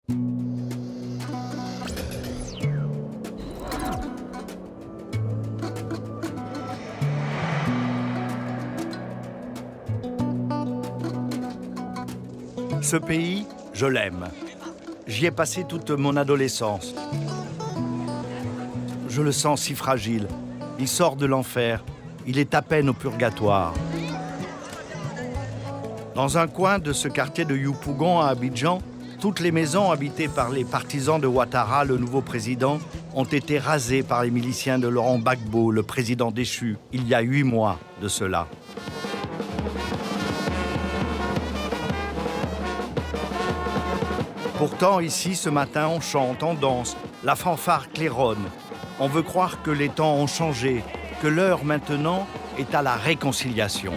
Ce pays, je l'aime. J'y ai passé toute mon adolescence. Je le sens si fragile. Il sort de l'enfer. Il est à peine au purgatoire. Dans un coin de ce quartier de Yopougon à Abidjan, toutes les maisons habitées par les partisans de Ouattara, le nouveau président, ont été rasées par les miliciens de Laurent Gbagbo, le président déchu, il y a 8 mois de cela. Pourtant, ici, ce matin, on chante, on danse, la fanfare claironne. On veut croire que les temps ont changé, que l'heure maintenant est à la réconciliation.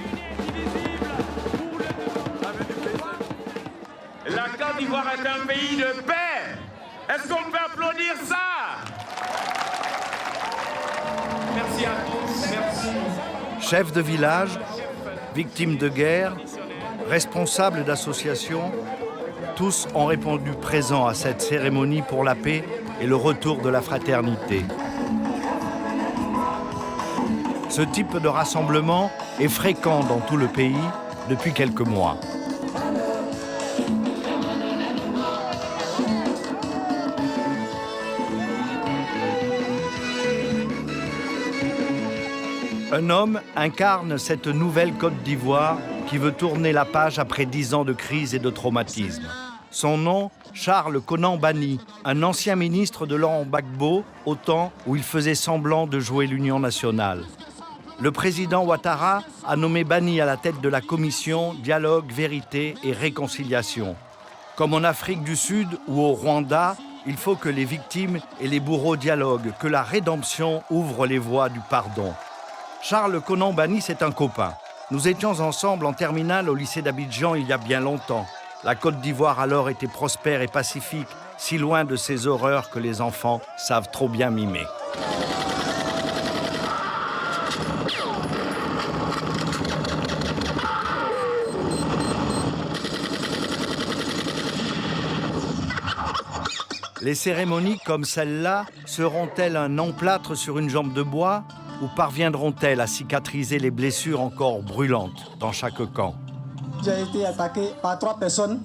La Côte d'Ivoire est un pays de paix. Est-ce qu'on peut applaudir ça? Merci à tous, merci. Chefs de village, victimes de guerre, responsables d'associations, tous ont répondu présents à cette cérémonie pour la paix et le retour de la fraternité. Ce type de rassemblement est fréquent dans tout le pays depuis quelques mois. Un homme incarne cette nouvelle Côte d'Ivoire qui veut tourner la page après 10 ans de crise et de traumatisme. Son nom, Charles Konan Banny, un ancien ministre de Laurent Gbagbo, au temps où il faisait semblant de jouer l'Union nationale. Le président Ouattara a nommé Banny à la tête de la commission Dialogue, Vérité et Réconciliation. Comme en Afrique du Sud ou au Rwanda, il faut que les victimes et les bourreaux dialoguent, que la rédemption ouvre les voies du pardon. Charles Konan Banny, c'est un copain. Nous étions ensemble en terminale au lycée d'Abidjan il y a bien longtemps. La Côte d'Ivoire alors était prospère et pacifique, si loin de ces horreurs que les enfants savent trop bien mimer. Les cérémonies comme celle-là seront-elles un emplâtre sur une jambe de bois ou parviendront-elles à cicatriser les blessures encore brûlantes dans chaque camp? J'ai été attaqué par 3 personnes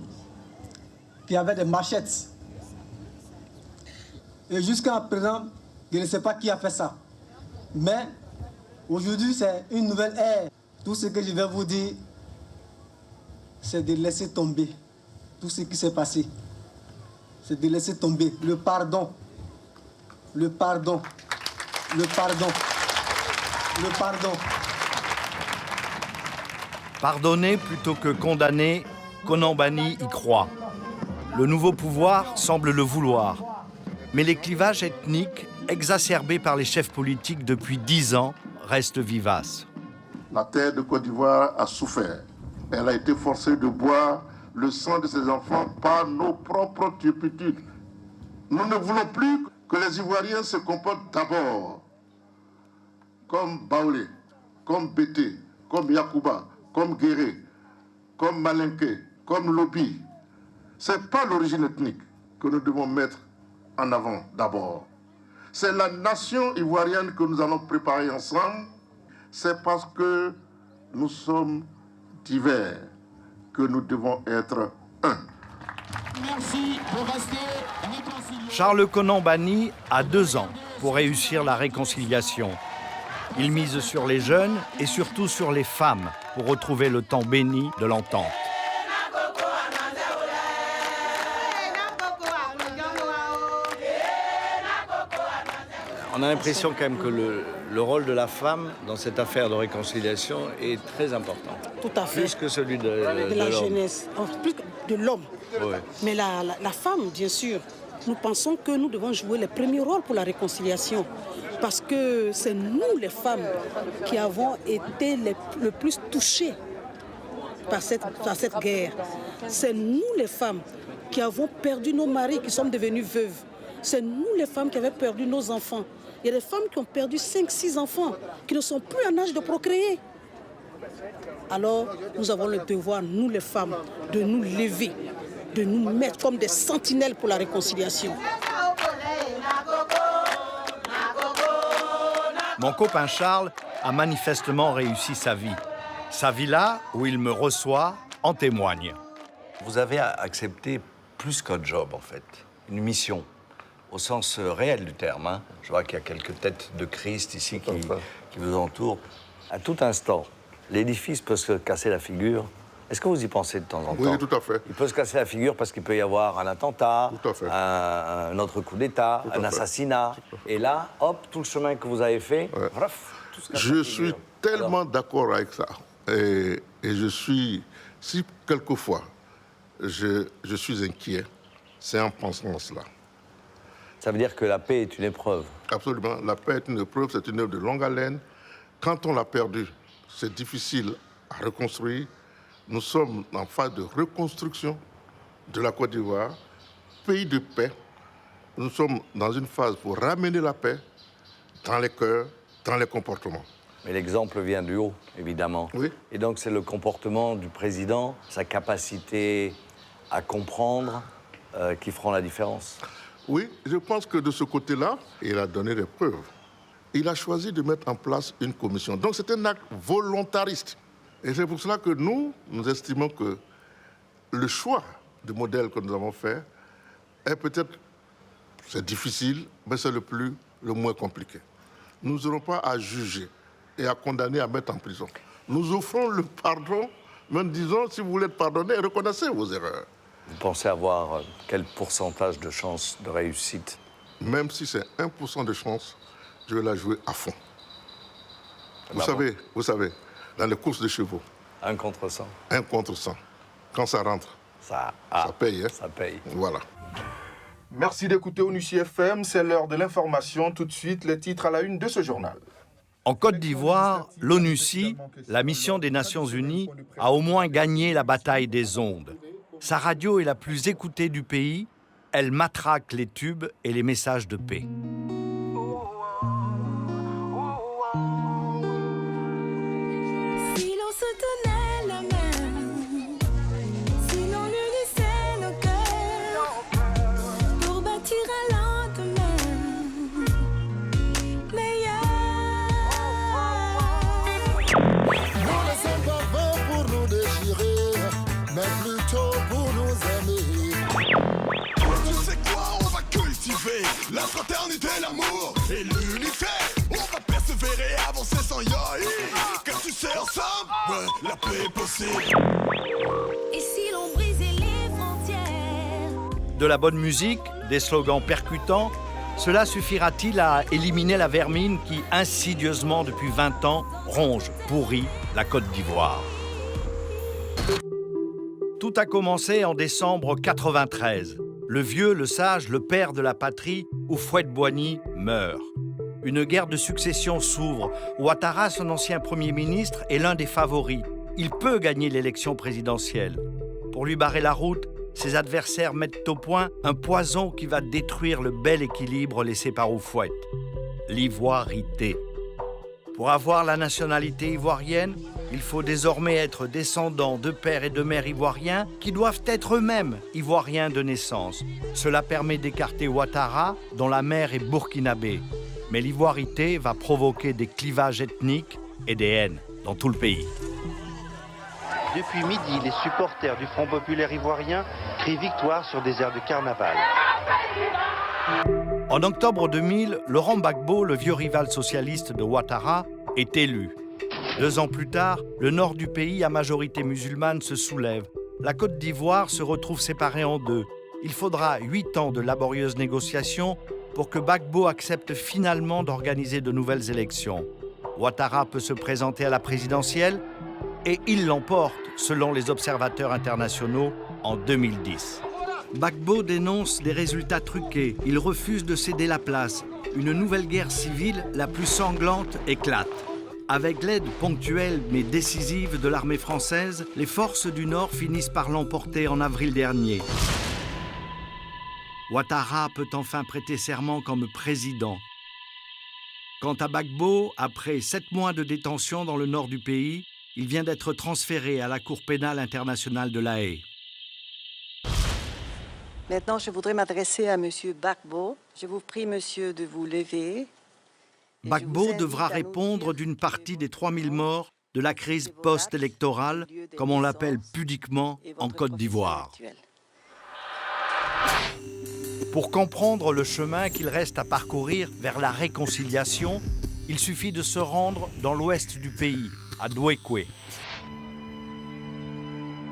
qui avaient des machettes. Et jusqu'à présent, je ne sais pas qui a fait ça. Mais aujourd'hui, c'est une nouvelle ère. Tout ce que je vais vous dire, c'est de laisser tomber tout ce qui s'est passé. C'est de laisser tomber le pardon. Le pardon. Le pardon. Le pardon. Pardonner plutôt que condamner, Konan Banny y croit. Le nouveau pouvoir semble le vouloir. Mais les clivages ethniques, exacerbés par les chefs politiques depuis 10 ans, restent vivaces. La terre de Côte d'Ivoire a souffert. Elle a été forcée de boire le sang de ses enfants par nos propres turpitudes. Nous ne voulons plus que les Ivoiriens se comportent d'abord comme Baoulé, comme Bété, comme Yacouba, comme Guéré, comme Malinké, comme Lobi. Ce n'est pas l'origine ethnique que nous devons mettre en avant d'abord. C'est la nation ivoirienne que nous allons préparer ensemble. C'est parce que nous sommes divers que nous devons être un. Merci de rester réconciliés. Charles Konan Banny a 2 ans pour réussir la réconciliation. Il mise sur les jeunes et surtout sur les femmes pour retrouver le temps béni de l'entente. On a l'impression quand même que le rôle de la femme dans cette affaire de réconciliation est très important. Tout à fait. Plus que celui de la l'homme. jeunesse, plus que de l'homme. Oui. Mais la femme, bien sûr, nous pensons que nous devons jouer le premier rôle pour la réconciliation. Parce que c'est nous, les femmes, qui avons été le plus touchées par cette guerre. C'est nous, les femmes, qui avons perdu nos maris, qui sommes devenus veuves. C'est nous, les femmes, qui avons perdu nos enfants. Il y a des femmes qui ont perdu 5-6 enfants, qui ne sont plus en âge de procréer. Alors, nous avons le devoir, nous, les femmes, de nous lever de nous mettre comme des sentinelles pour la réconciliation. Mon copain Charles a manifestement réussi sa vie. Sa villa, où il me reçoit, en témoigne. Vous avez accepté plus qu'un job, en fait, une mission, au sens réel du terme. Hein. Je vois qu'il y a quelques têtes de Christ ici qui vous entourent. À tout instant, l'édifice peut se casser la figure. Est-ce que vous y pensez de temps en temps? Oui, tout à fait. Il peut se casser la figure parce qu'il peut y avoir un attentat, Tout à fait. un autre coup d'État, Tout à un fait. assassinat. Et là, hop, tout le chemin que vous avez fait, Ouais. tout se casse Je la suis figure. tellement Alors, d'accord avec ça. Et je suis, si quelquefois je suis inquiet, c'est en pensant à cela. ça veut dire que la paix est une épreuve. Absolument. La paix est une épreuve, c'est une œuvre de longue haleine. Quand on l'a perdue, c'est difficile à reconstruire. Nous sommes en phase de reconstruction de la Côte d'Ivoire, pays de paix. Nous sommes dans une phase pour ramener la paix dans les cœurs, dans les comportements. Mais l'exemple vient du haut, évidemment. Oui. Et donc, c'est le comportement du président, sa capacité à comprendre qui feront la différence. Oui, je pense que de ce côté-là, il a donné des preuves. Il a choisi de mettre en place une commission. Donc, c'est un acte volontariste. Et c'est pour cela que nous estimons que le choix du modèle que nous avons fait est peut-être, c'est difficile, mais c'est le moins compliqué. Nous n'aurons pas à juger et à condamner, à mettre en prison. Nous offrons le pardon, même disons, si vous voulez être pardonné, reconnaissez vos erreurs. Vous pensez avoir quel pourcentage de chances de réussite? Même si c'est 1% de chance, je vais la jouer à fond. Vous savez, dans les courses de chevaux, 1 contre 100. 1 contre 100. Quand ça rentre, Ça paye. Hein? Ça paye. Voilà. Merci d'écouter Onussi FM, c'est l'heure de l'information. Tout de suite, les titres à la une de ce journal. En Côte d'Ivoire, l'ONUCI, la mission des Nations Unies, a au moins gagné la bataille des ondes. Sa radio est la plus écoutée du pays. Elle matraque les tubes et les messages de paix. Si l'on se tenait la main, si l'on unissait nos cœurs pour bâtir un lendemain meilleur. Nous ne sommes pas faits pour nous déchirer, mais plutôt pour nous aimer. Tu sais quoi, on va cultiver la fraternité, l'amour et l'unité. On va persévérer, avancer sans yaï. Car tu sais, ensemble, ouais, la paix est possible. Et si l'on brisait les frontières? De la bonne musique, des slogans percutants, cela suffira-t-il à éliminer la vermine qui, insidieusement depuis 20 ans, ronge, pourrit la Côte d'Ivoire? Tout a commencé en décembre 93. Le vieux, le sage, le père de la patrie, Houphouët-Boigny, meurt. Une guerre de succession s'ouvre. Ouattara, son ancien Premier ministre, est l'un des favoris. Il peut gagner l'élection présidentielle. Pour lui barrer la route, ses adversaires mettent au point un poison qui va détruire le bel équilibre laissé par Houphouët. L'ivoirité. Pour avoir la nationalité ivoirienne, il faut désormais être descendant de pères et de mères ivoiriens qui doivent être eux-mêmes ivoiriens de naissance. Cela permet d'écarter Ouattara, dont la mère est burkinabé. Mais l'ivoirité va provoquer des clivages ethniques et des haines dans tout le pays. Depuis midi, les supporters du Front populaire ivoirien crient victoire sur des airs de carnaval. En octobre 2000, Laurent Gbagbo, le vieux rival socialiste de Ouattara, est élu. 2 ans plus tard, le nord du pays à majorité musulmane se soulève. La Côte d'Ivoire se retrouve séparée en deux. Il faudra 8 ans de laborieuses négociations pour que Gbagbo accepte finalement d'organiser de nouvelles élections. Ouattara peut se présenter à la présidentielle et il l'emporte, selon les observateurs internationaux, en 2010. Gbagbo dénonce des résultats truqués. Il refuse de céder la place. Une nouvelle guerre civile, la plus sanglante, éclate. Avec l'aide ponctuelle mais décisive de l'armée française, les forces du Nord finissent par l'emporter en avril dernier. Ouattara peut enfin prêter serment comme président. Quant à Gbagbo, après 7 mois de détention dans le nord du pays, il vient d'être transféré à la Cour pénale internationale de La Haye. Maintenant, je voudrais m'adresser à Monsieur Gbagbo. Je vous prie, monsieur, de vous lever. Gbagbo devra répondre d'une partie des 3000 morts de la crise post-électorale, comme on l'appelle pudiquement en Côte d'Ivoire. Pour comprendre le chemin qu'il reste à parcourir vers la réconciliation, il suffit de se rendre dans l'ouest du pays, à Douékoué.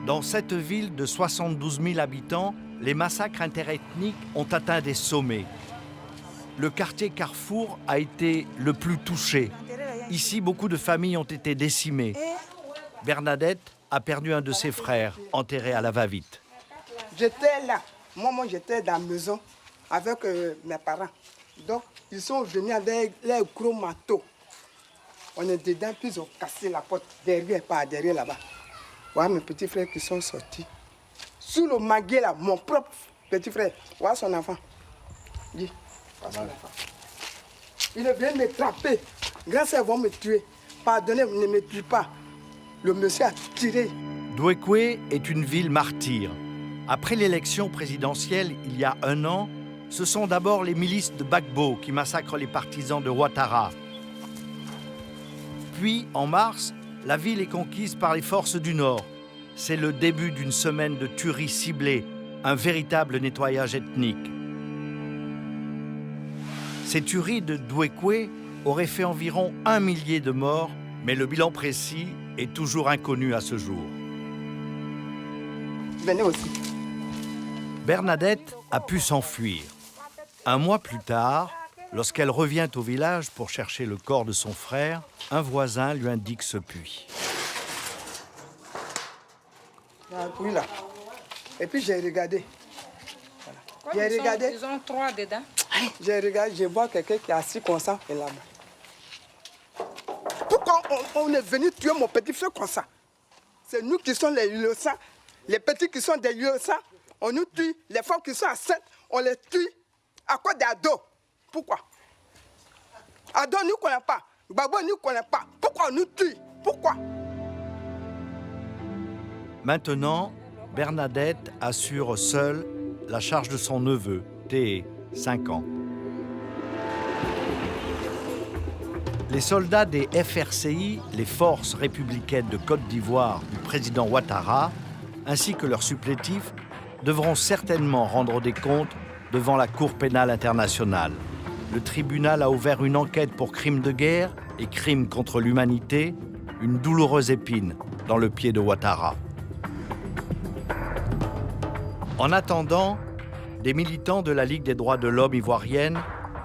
Dans cette ville de 72 000 habitants, les massacres interethniques ont atteint des sommets. Le quartier Carrefour a été le plus touché. Ici, beaucoup de familles ont été décimées. Bernadette a perdu un de ses frères, enterré à la va-vite. J'étais là. Moi, j'étais dans la maison avec mes parents. Donc, ils sont venus avec les gros marteaux. On est dedans, puis ils ont cassé la porte derrière, par derrière là-bas. Voilà mes petits frères qui sont sortis. Sous le maguet là, mon propre petit frère, voilà son enfant. Dis, voilà son enfant. Il vient me frapper. Grâce à ils vont me tuer. Pardonnez, ne me tue pas. Le monsieur a tiré. Douékoué est une ville martyre. Après l'élection présidentielle, il y a 1 an, ce sont d'abord les milices de Gbagbo qui massacrent les partisans de Ouattara. Puis, en mars, la ville est conquise par les forces du Nord. C'est le début d'une semaine de tueries ciblées, un véritable nettoyage ethnique. Ces tueries de Douékoué auraient fait environ 1 millier de morts, mais le bilan précis est toujours inconnu à ce jour. Venez aussi. Bernadette a pu s'enfuir. 1 mois plus tard, lorsqu'elle revient au village pour chercher le corps de son frère, un voisin lui indique ce puits. Il y a un puits là. Et puis j'ai regardé. Voilà. J'ai regardé. Ils ont 3 dedans. J'ai regardé, je vois quelqu'un qui est assis comme ça et là-bas. Pourquoi on est venu tuer mon petit frère comme ça? C'est nous qui sommes les innocents, les petits qui sont des innocents. On nous tue, les femmes qui sont enceintes, on les tue à cause d'Ado. Pourquoi? Ado ne nous connaît pas, Gbagbo ne nous connaît pas. Pourquoi on nous tue? Pourquoi? Maintenant, Bernadette assure seule la charge de son neveu, Théé, 5 ans. Les soldats des FRCI, les forces républicaines de Côte d'Ivoire du président Ouattara, ainsi que leurs supplétifs, devront certainement rendre des comptes devant la Cour pénale internationale. Le tribunal a ouvert une enquête pour crimes de guerre et crimes contre l'humanité, une douloureuse épine dans le pied de Ouattara. En attendant, des militants de la Ligue des droits de l'homme ivoirienne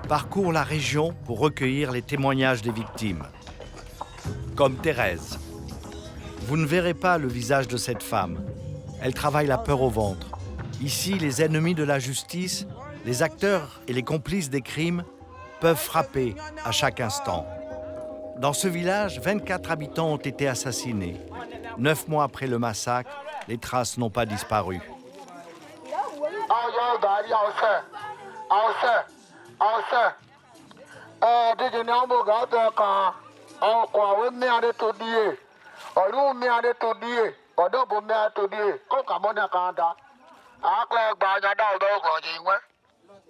parcourent la région pour recueillir les témoignages des victimes. Comme Thérèse. Vous ne verrez pas le visage de cette femme. Elle travaille la peur au ventre. Ici, les ennemis de la justice, les acteurs et les complices des crimes peuvent frapper à chaque instant. Dans ce village, 24 habitants ont été assassinés. 9 mois après le massacre, les traces n'ont pas disparu.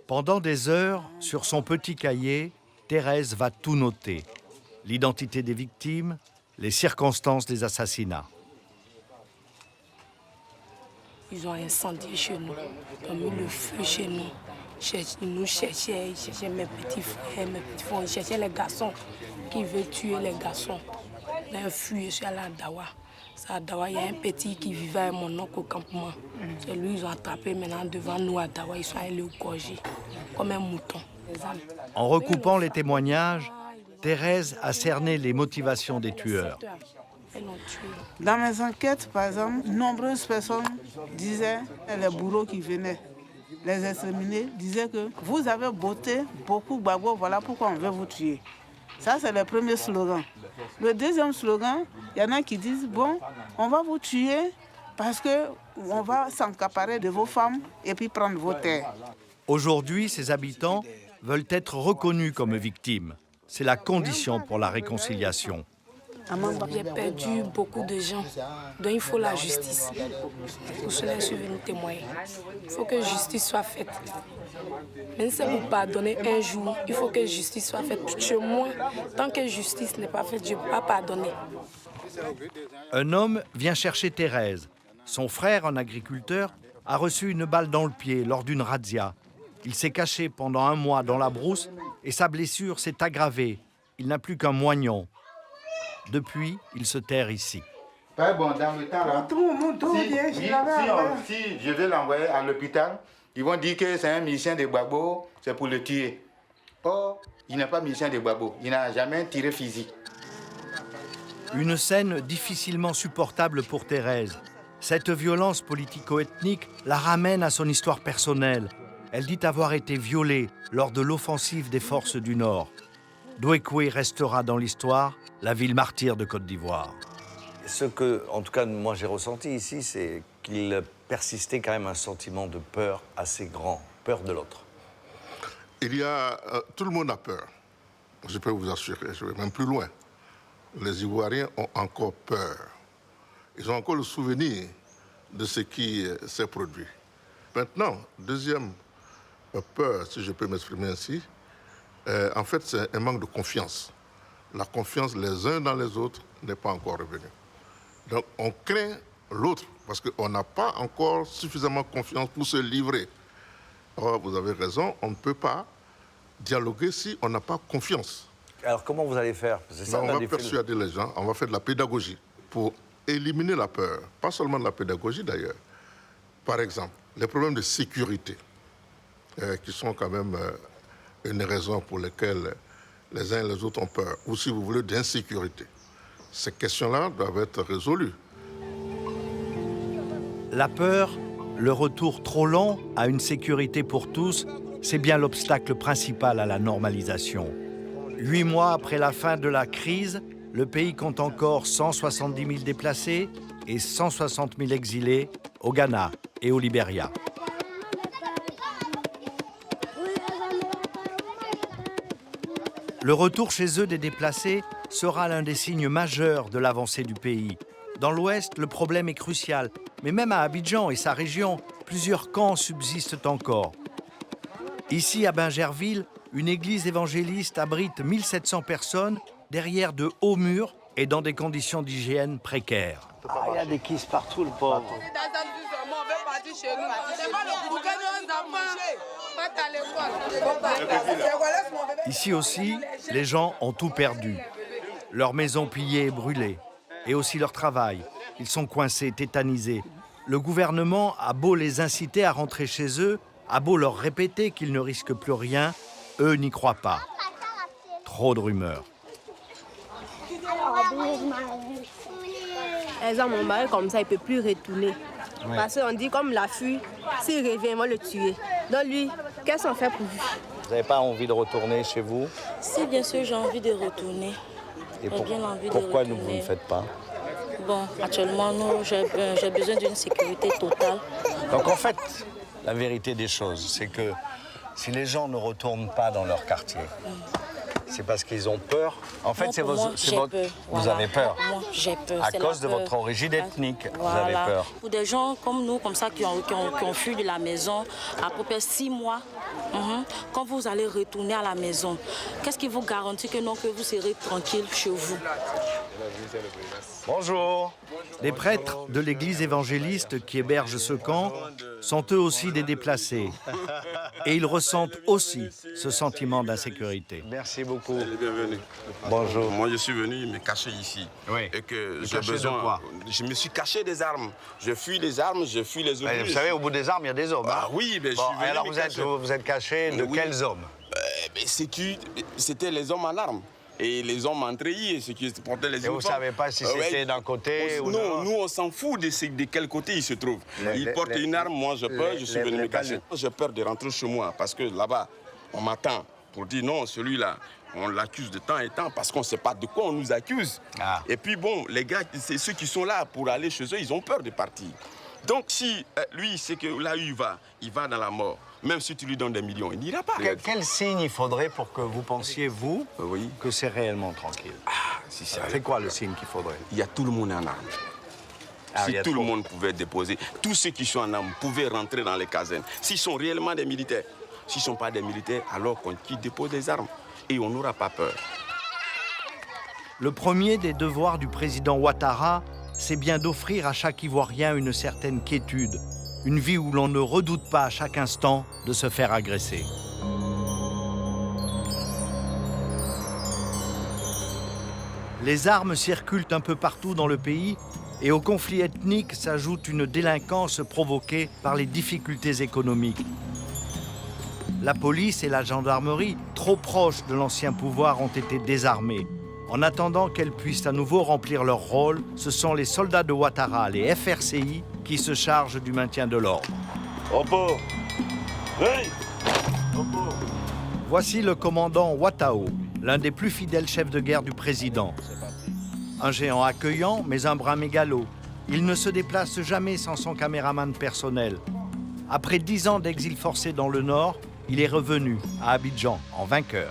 Pendant des heures, sur son petit cahier, Thérèse va tout noter. L'identité des victimes, les circonstances des assassinats. Ils ont incendié chez nous, ils ont mis le feu chez nous. Ils nous cherchaient, ils cherchaient mes petits frères, mes petits frères, ils cherchaient les garçons qui veulent tuer les garçons. J'ai fui, je suis allé à Dawa. À Dawa, il y a un petit qui vivait avec mon oncle au campement. C'est lui, ils ont attrapé maintenant devant nous à Dawa, ils sont allés le gorger, comme un mouton. En recoupant les témoignages, Thérèse a cerné les motivations des tueurs. Dans mes enquêtes, par exemple, nombreuses personnes disaient, les bourreaux qui venaient les exterminer, disaient que vous avez botté beaucoup Gbagbo, voilà pourquoi on veut vous tuer. Ça, c'est le premier slogan. Le deuxième slogan, il y en a qui disent, bon, on va vous tuer parce qu'on va s'accaparer de vos femmes et puis prendre vos terres. Aujourd'hui, ces habitants veulent être reconnus comme victimes. C'est la condition pour la réconciliation. J'ai perdu beaucoup de gens, donc il faut la justice. Pour cela, je suis venue témoigner. Il faut que justice soit faite. Même si c'est pour pardonner un jour, il faut que justice soit faite. Chez moi, tant que justice n'est pas faite, je ne peux pas pardonner. Un homme vient chercher Thérèse. Son frère, un agriculteur, a reçu une balle dans le pied lors d'une razzia. Il s'est caché pendant 1 mois dans la brousse et sa blessure s'est aggravée. Il n'a plus qu'un moignon. Depuis, il se terre ici. Pas bon, dans le temps là, si je vais l'envoyer à l'hôpital, ils vont dire que c'est un musicien de Gbagbo, c'est pour le tuer. Or, il n'est pas musicien de Gbagbo, il n'a jamais tiré physique. Une scène difficilement supportable pour Thérèse. Cette violence politico-ethnique la ramène à son histoire personnelle. Elle dit avoir été violée lors de l'offensive des forces du Nord. Douékoué restera dans l'histoire la ville martyre de Côte d'Ivoire. Ce que, en tout cas, moi j'ai ressenti ici, c'est qu'il persistait quand même un sentiment de peur assez grand, peur de l'autre. Il y a... tout le monde a peur. Je peux vous assurer, je vais même plus loin. Les Ivoiriens ont encore peur. Ils ont encore le souvenir de ce qui s'est produit. Maintenant, deuxième peur, si je peux m'exprimer ainsi, en fait, c'est un manque de confiance. La confiance les uns dans les autres n'est pas encore revenue. Donc, on craint l'autre parce qu'on n'a pas encore suffisamment confiance pour se livrer. Or, vous avez raison, on ne peut pas dialoguer si on n'a pas confiance. Alors, comment vous allez faire? On va persuader les gens, on va faire de la pédagogie pour éliminer la peur. Pas seulement de la pédagogie, d'ailleurs. Par exemple, les problèmes de sécurité, qui sont quand même une raison pour laquelle les uns et les autres ont peur, ou si vous voulez, d'insécurité. Ces questions-là doivent être résolues. La peur, le retour trop long à une sécurité pour tous, c'est bien l'obstacle principal à la normalisation. 8 mois après la fin de la crise, le pays compte encore 170 000 déplacés et 160 000 exilés au Ghana et au Libéria. Le retour chez eux des déplacés sera l'un des signes majeurs de l'avancée du pays. Dans l'Ouest, le problème est crucial, mais même à Abidjan et sa région, plusieurs camps subsistent encore. Ici, à Bingerville, une église évangéliste abrite 1700 personnes derrière de hauts murs et dans des conditions d'hygiène précaires. Ah, il y a des kisses partout, le pauvre. Ici aussi, les gens ont tout perdu. Leurs maisons pillées et brûlées, et aussi leur travail. Ils sont coincés, tétanisés. Le gouvernement a beau les inciter à rentrer chez eux, a beau leur répéter qu'ils ne risquent plus rien, eux n'y croient pas. Trop de rumeurs. Exemple, mon mari, comme ça, il ne peut plus retourner. Oui. Parce qu'on dit, comme la fille, s'il revient, on va le tuer. Donc lui, qu'est-ce qu'on fait pour lui? Vous n'avez pas envie de retourner chez vous? Si, bien sûr, j'ai envie de retourner. Et pourquoi vous ne faites pas? Bon, actuellement, j'ai besoin d'une sécurité totale. Donc en fait, la vérité des choses, c'est que si les gens ne retournent pas dans leur quartier, c'est parce qu'ils ont peur. En fait, c'est votre... Vous avez peur. Moi, j'ai peur. À cause de votre origine ethnique, voilà. Vous avez peur. Pour des gens comme nous, comme ça, qui ont fui de la maison à peu près 6 mois, quand vous allez retourner à la maison, qu'est-ce qui vous garantit que vous serez tranquille chez vous? Bonjour. Les prêtres de l'église évangéliste qui héberge ce camp sont eux aussi des déplacés. Et ils ressentent aussi ce sentiment d'insécurité. Merci beaucoup. Bienvenue. Bonjour. Moi, je suis venu me cacher ici. Oui. Et que j'ai besoin de quoi? Je me suis caché des armes. Je fuis les armes, je fuis les obus. Vous savez, au bout des armes, il y a des hommes. Ah oui, mais je suis venu. Alors vous êtes caché de quels hommes? C'était les hommes en armes. Et les hommes ont trahi, et ceux qui portaient les uniformes. Et vous ne savez pas si c'était d'un côté ou de l'autre? Nous, on s'en fout de quel côté ils se trouvent. Ils portent une arme, moi je peur, je suis venu me cacher. J'ai peur de rentrer chez moi, parce que là-bas, on m'attend pour dire non, celui-là, on l'accuse de temps et temps, parce qu'on ne sait pas de quoi on nous accuse. Ah. Et puis bon, les gars, c'est ceux qui sont là pour aller chez eux, ils ont peur de partir. Donc si lui, c'est que là où il va dans la mort. Même si tu lui donnes des millions, il n'ira pas. Quel signe il faudrait pour que vous pensiez, vous, que c'est réellement tranquille? Si c'est C'est quoi le signe qu'il faudrait? Il y a tout le monde en armes. Ah, Si tout le monde pouvait déposer, tous ceux qui sont en armes pouvaient rentrer dans les casernes. S'ils sont réellement des militaires. S'ils ne sont pas des militaires, alors qu'ils déposent des armes. Et on n'aura pas peur. Le premier des devoirs du président Ouattara, c'est bien d'offrir à chaque Ivoirien une certaine quiétude, une vie où l'on ne redoute pas à chaque instant de se faire agresser. Les armes circulent un peu partout dans le pays et au conflit ethnique s'ajoute une délinquance provoquée par les difficultés économiques. La police et la gendarmerie, trop proches de l'ancien pouvoir, ont été désarmées. En attendant qu'elles puissent à nouveau remplir leur rôle, ce sont les soldats de Ouattara, les FRCI, qui se chargent du maintien de l'ordre. Voici le commandant Ouattao, l'un des plus fidèles chefs de guerre du président. Un géant accueillant, mais un brin mégalo. Il ne se déplace jamais sans son caméraman personnel. Après 10 ans d'exil forcé dans le Nord, il est revenu à Abidjan en vainqueur.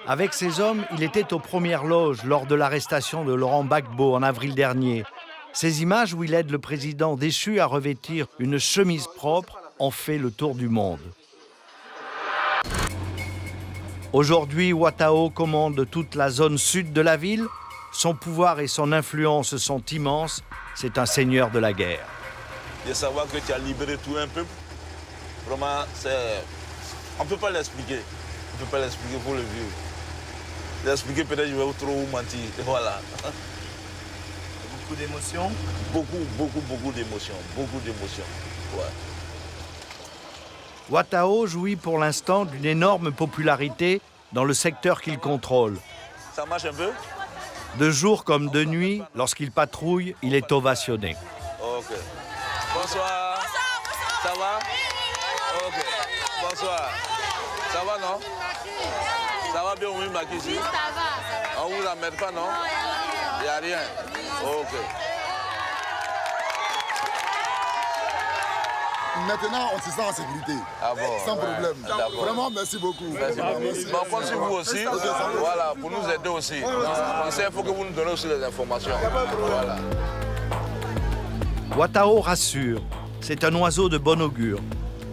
Avec ses hommes, il était aux premières loges lors de l'arrestation de Laurent Gbagbo en avril dernier. Ces images où il aide le président déchu à revêtir une chemise propre ont fait le tour du monde. Aujourd'hui, Ouattao commande toute la zone sud de la ville. Son pouvoir et son influence sont immenses. C'est un seigneur de la guerre. De savoir que tu as libéré tout un peuple, vraiment, on ne peut pas l'expliquer. On ne peut pas l'expliquer pour le vivre. L'expliquer, peut-être je vais trop mentir. Voilà. Beaucoup d'émotions? Beaucoup d'émotions. Beaucoup d'émotions. Ouais. Ouattao jouit pour l'instant d'une énorme popularité dans le secteur qu'il contrôle. Ça marche un peu? De jour comme de nuit, lorsqu'il patrouille, il est ovationné. Ok. Bonsoir. Ça va? Ok. Bonsoir. Ça va, non? Ça va bien, oui, Maki? Oui, ça va. On ne vous emmerde pas, non? Il n'y a rien. Ok. Maintenant, on se sent en sécurité. Ah bon? Sans problème. Vraiment, merci beaucoup. Merci beaucoup. On compte sur vous aussi. Voilà, pour nous aider aussi. On sait qu'il faut que vous nous donnez aussi les informations. Voilà. Ouattao rassure. C'est un oiseau de bon augure.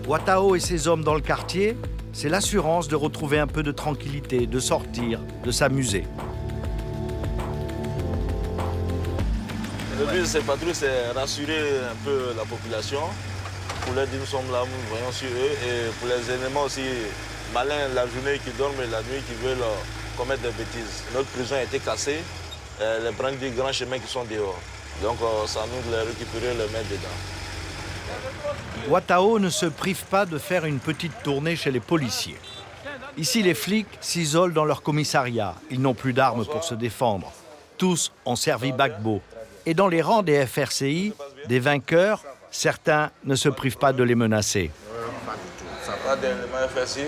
Ouattao et ses hommes dans le quartier, c'est l'assurance de retrouver un peu de tranquillité, de sortir, de s'amuser. Le but de ces patrouilles, c'est rassurer un peu la population. Pour leur dire nous sommes là, nous voyons sur eux. Et pour les éléments aussi malins, la journée qui dorment et la nuit qui veulent commettre des bêtises. Notre prison a été cassée, les prendre des grands chemins qui sont dehors. Donc ça nous de les récupérer, les mettre dedans. Ouattao ne se prive pas de faire une petite tournée chez les policiers. Ici, les flics s'isolent dans leur commissariat. Ils n'ont plus d'armes pour se défendre. Tous ont servi Gbagbo. Et dans les rangs des FRCI, des vainqueurs, certains ne se privent pas de les menacer. Pas du tout. Ça va d'éléments FRCI?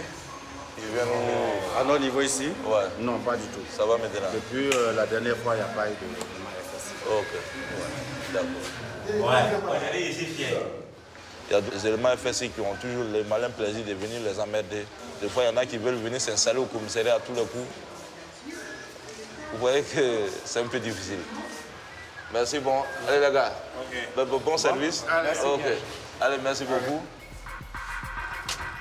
Ils viennent nous... À notre niveau ici? Ouais. Non, pas du tout. Ça va maintenant? Depuis la dernière fois, il n'y a pas eu d'éléments FRCI. Ok. Ouais. D'accord. Ouais. Regardez ici, fier. Il y a des éléments FSI qui ont toujours le malin plaisir de venir les emmerder. Des fois, il y en a qui veulent venir s'installer au commissariat à tous les coups. Vous voyez que c'est un peu difficile. Merci, bon. Allez, les gars. Okay. Bon service. Ok. Allez, merci beaucoup.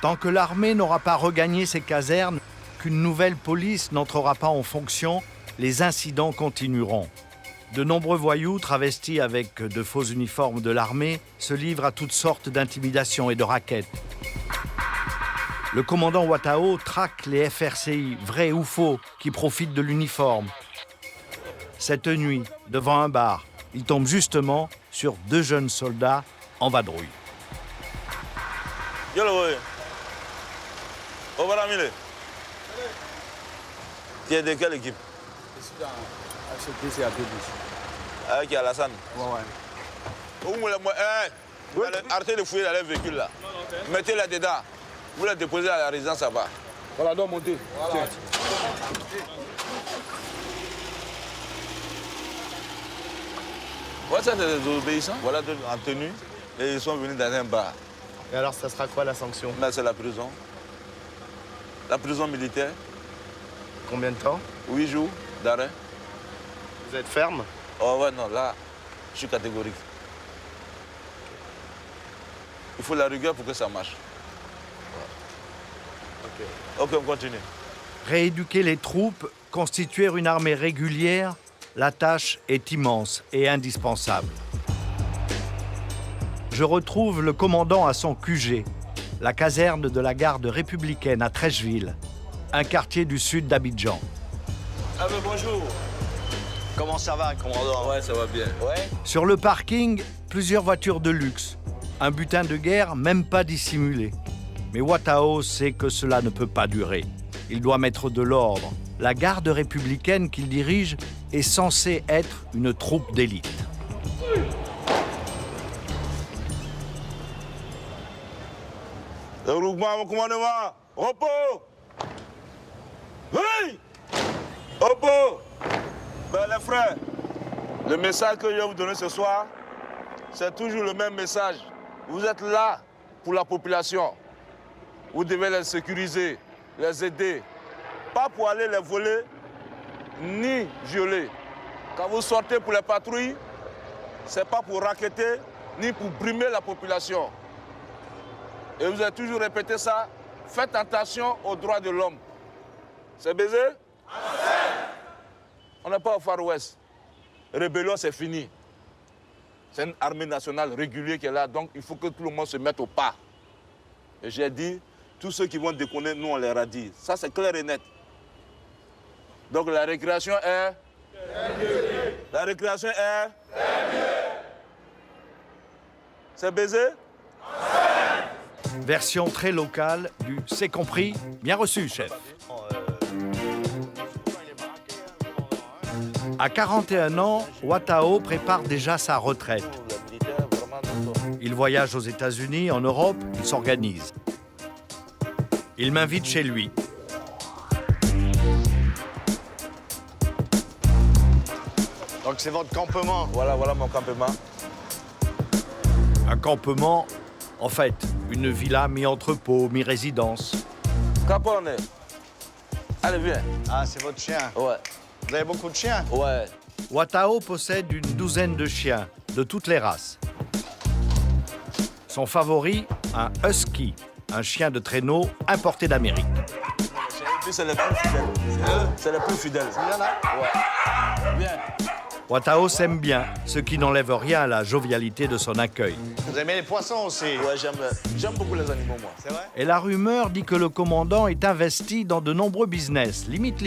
Tant que l'armée n'aura pas regagné ses casernes, qu'une nouvelle police n'entrera pas en fonction, les incidents continueront. De nombreux voyous, travestis avec de faux uniformes de l'armée, se livrent à toutes sortes d'intimidations et de rackets. Le commandant Ouattao traque les FRCI, vrais ou faux, qui profitent de l'uniforme. Cette nuit, devant un bar, il tombe justement sur 2 jeunes soldats en vadrouille. Tu es de quelle équipe? Je suis dans HCPC à Débouche. Avec Alassane? Ouais. Arrêtez de fouiller dans les véhicules là. Mettez-les dedans. Vous les déposez à la résidence là-bas. Voilà, donc montez. Voilà. Voilà, c'est des désobéissants. Voilà, en tenue. Et ils sont venus dans un bar. Et alors, ça sera quoi la sanction? Mais c'est la prison. La prison militaire. Combien de temps? 8 jours d'arrêt. Vous êtes ferme? Oh ouais, non, là, je suis catégorique. Il faut la rigueur pour que ça marche. Ok, on continue. Rééduquer les troupes, constituer une armée régulière, la tâche est immense et indispensable. Je retrouve le commandant à son QG, la caserne de la garde républicaine à Trècheville, un quartier du sud d'Abidjan. Ah ben bonjour. Comment ça va, commandant? Ouais, ça va bien. Ouais. Sur le parking, plusieurs voitures de luxe. Un butin de guerre même pas dissimulé. Mais Watao sait que cela ne peut pas durer. Il doit mettre de l'ordre. La garde républicaine qu'il dirige est censée être une troupe d'élite. Le regroupement, mon commandement. Repos. Oui. Repos. Ben les frères, le message que je vais vous donner ce soir, c'est toujours le même message. Vous êtes là pour la population. Vous devez les sécuriser, les aider. Pas pour aller les voler, ni violer. Quand vous sortez pour les patrouilles, c'est pas pour racketter, ni pour brimer la population. Et vous avez toujours répété ça, faites attention aux droits de l'homme. C'est baisé? On n'est pas au Far West. Rébellion, c'est fini. C'est une armée nationale régulière qui est là, donc il faut que tout le monde se mette au pas. Et j'ai dit, tous ceux qui vont déconner, nous on les radie. Ça c'est clair et net. Donc la récréation est... La récréation est... C'est baisé? Version très locale du « c'est compris, bien reçu, chef ». À 41 ans, Watao prépare déjà sa retraite. Il voyage aux États-Unis, en Europe, il s'organise. Il m'invite chez lui. Donc c'est votre campement? Voilà mon campement. Un campement, en fait, une villa mi-entrepôt, mi-résidence. Capone. Allez, viens. Ah, c'est votre chien? Ouais. Vous avez beaucoup de chiens? Ouais. Watao possède une douzaine de chiens, de toutes les races. Son favori, un husky, un chien de traîneau importé d'Amérique. C'est le plus fidèle. C'est le plus fidèle. Ouais. Viens. Watao s'aime bien, ce qui n'enlève rien à la jovialité de son accueil. Vous aimez les poissons aussi? Ouais, j'aime beaucoup les animaux, moi. C'est vrai? Et la rumeur dit que le commandant est investi dans de nombreux business, limite,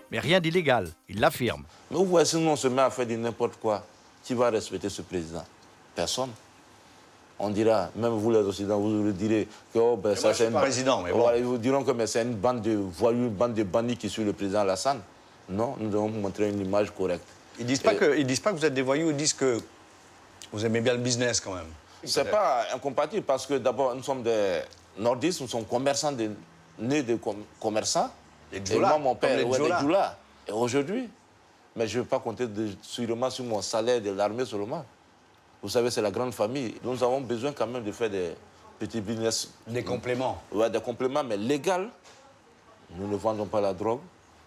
mais rien d'illégal, il l'affirme. Mais vous voyez, si nous on se met à faire de n'importe quoi, qui va respecter ce président? Personne. On dira, même vous les Occidentaux, vous le direz que oh, ben, ça c'est un président, mais bon. Voilà, ils vous diront que c'est une bande de voyous, une bande de bandits qui suit le président Alassane. Non, nous devons montrer une image correcte. Ils disent pas que vous êtes des voyous, ils disent que vous aimez bien le business quand même. C'est pas incompatible parce que d'abord nous sommes des nordistes, nous sommes commerçants, nés de commerçants. Les Et moi mon père, les Djoula. Et aujourd'hui, mais je ne vais pas compter sûrement sur mon salaire de l'armée seulement. Vous savez, c'est la grande famille. Nous avons besoin quand même de faire des petits business. Des compléments. Ouais, des compléments, mais légal. Nous ne vendons pas la drogue.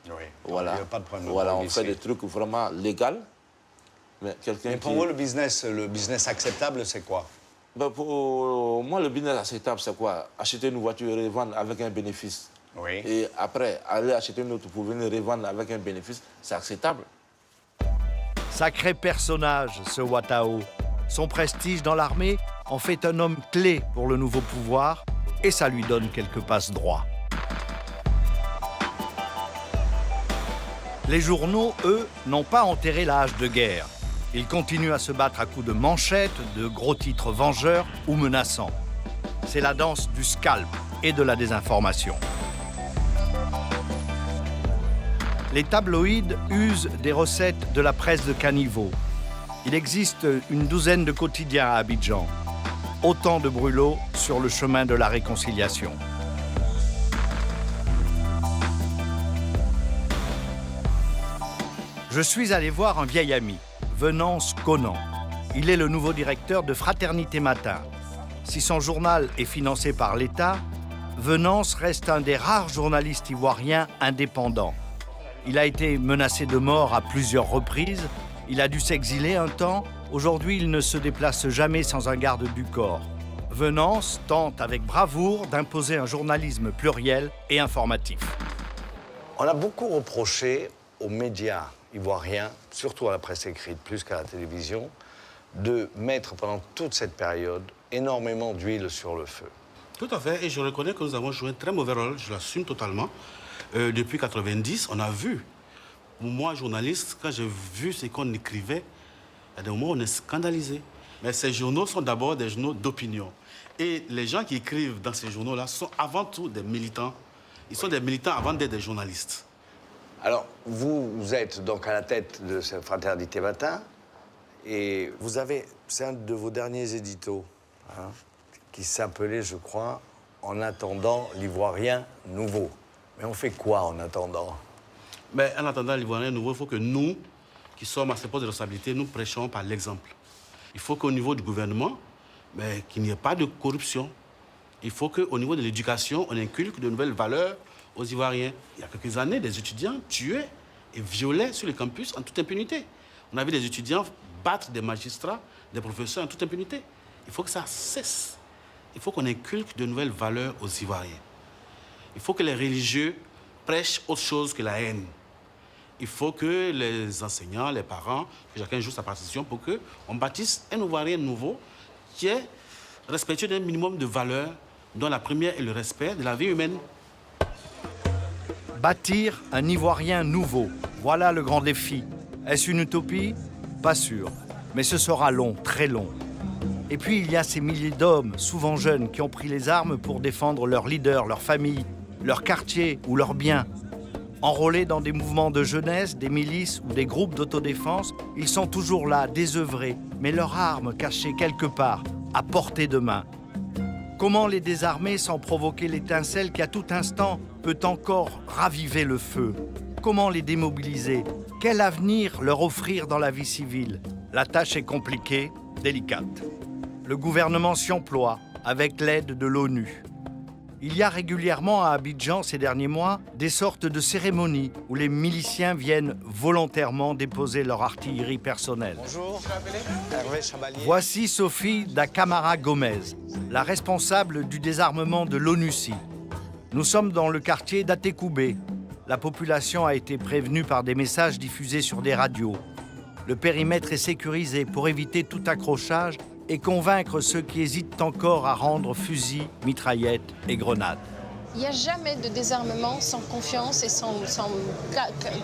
Oui. Voilà. Il n'y a pas de problème. Voilà, on fait des trucs vraiment légaux. Mais pour vous, le business acceptable, c'est quoi? Ben pour moi, le business acceptable, c'est quoi? Acheter une voiture et revendre avec un bénéfice. Oui. Et après, aller acheter une autre pour venir revendre avec un bénéfice, c'est acceptable. Sacré personnage, ce Watao. Son prestige dans l'armée en fait un homme clé pour le nouveau pouvoir et ça lui donne quelques passe-droits. Les journaux, eux, n'ont pas enterré la hache de guerre. Ils continuent à se battre à coups de manchettes, de gros titres vengeurs ou menaçants. C'est la danse du scalp et de la désinformation. Les tabloïds usent des recettes de la presse de caniveau. Il existe une douzaine de quotidiens à Abidjan. Autant de brûlots sur le chemin de la réconciliation. Je suis allé voir un vieil ami, Venance Conan. Il est le nouveau directeur de Fraternité Matin. Si son journal est financé par l'État, Venance reste un des rares journalistes ivoiriens indépendants. Il a été menacé de mort à plusieurs reprises. Il a dû s'exiler un temps. Aujourd'hui, il ne se déplace jamais sans un garde du corps. Venance tente avec bravoure d'imposer un journalisme pluriel et informatif. On a beaucoup reproché aux médias ivoiriens, surtout à la presse écrite, plus qu'à la télévision, de mettre pendant toute cette période énormément d'huile sur le feu. Tout à fait, et je reconnais que nous avons joué un très mauvais rôle, je l'assume totalement. Depuis 90, on a vu, moi, journaliste, quand j'ai vu ce qu'on écrivait, à des moments, on est scandalisé. Mais ces journaux sont d'abord des journaux d'opinion. Et les gens qui écrivent dans ces journaux-là sont avant tout des militants. Ils sont des militants avant d'être des journalistes. Alors, vous êtes donc à la tête de cette fraternité Matin, et vous avez, c'est un de vos derniers éditos, hein, qui s'appelait, je crois, « En attendant l'Ivoirien nouveau ». Mais on fait quoi en attendant? Mais en attendant l'Ivoirien nouveau, il faut que nous, qui sommes à ces postes de responsabilité, nous prêchons par l'exemple. Il faut qu'au niveau du gouvernement, qu'il n'y ait pas de corruption. Il faut qu'au niveau de l'éducation, on inculque de nouvelles valeurs aux Ivoiriens. Il y a quelques années, des étudiants tuaient et violaient sur les campus en toute impunité. On a vu des étudiants battre des magistrats, des professeurs en toute impunité. Il faut que ça cesse. Il faut qu'on inculque de nouvelles valeurs aux Ivoiriens. Il faut que les religieux prêchent autre chose que la haine. Il faut que les enseignants, les parents, que chacun joue sa partition pour qu'on bâtisse un Ivoirien nouveau qui est respectueux d'un minimum de valeurs, dont la première est le respect de la vie humaine. Bâtir un Ivoirien nouveau, voilà le grand défi. Est-ce une utopie? Pas sûr. Mais ce sera long, très long. Et puis il y a ces milliers d'hommes, souvent jeunes, qui ont pris les armes pour défendre leurs leaders, leur famille, leur quartier ou leurs biens. Enrôlés dans des mouvements de jeunesse, des milices ou des groupes d'autodéfense, ils sont toujours là, désœuvrés, mais leurs armes cachées quelque part, à portée de main. Comment les désarmer sans provoquer l'étincelle qui, à tout instant, peut encore raviver le feu? Comment les démobiliser? Quel avenir leur offrir dans la vie civile? La tâche est compliquée, délicate. Le gouvernement s'y emploie, avec l'aide de l'ONU. Il y a régulièrement à Abidjan ces derniers mois des sortes de cérémonies où les miliciens viennent volontairement déposer leur artillerie personnelle. Bonjour, Hervé Chabalier. Voici Sophie da Camara Gomez, la responsable du désarmement de l'ONUCI. Nous sommes dans le quartier d'Atekoubé. La population a été prévenue par des messages diffusés sur des radios. Le périmètre est sécurisé pour éviter tout accrochage et convaincre ceux qui hésitent encore à rendre fusils, mitraillettes et grenades. Il n'y a jamais de désarmement sans confiance et sans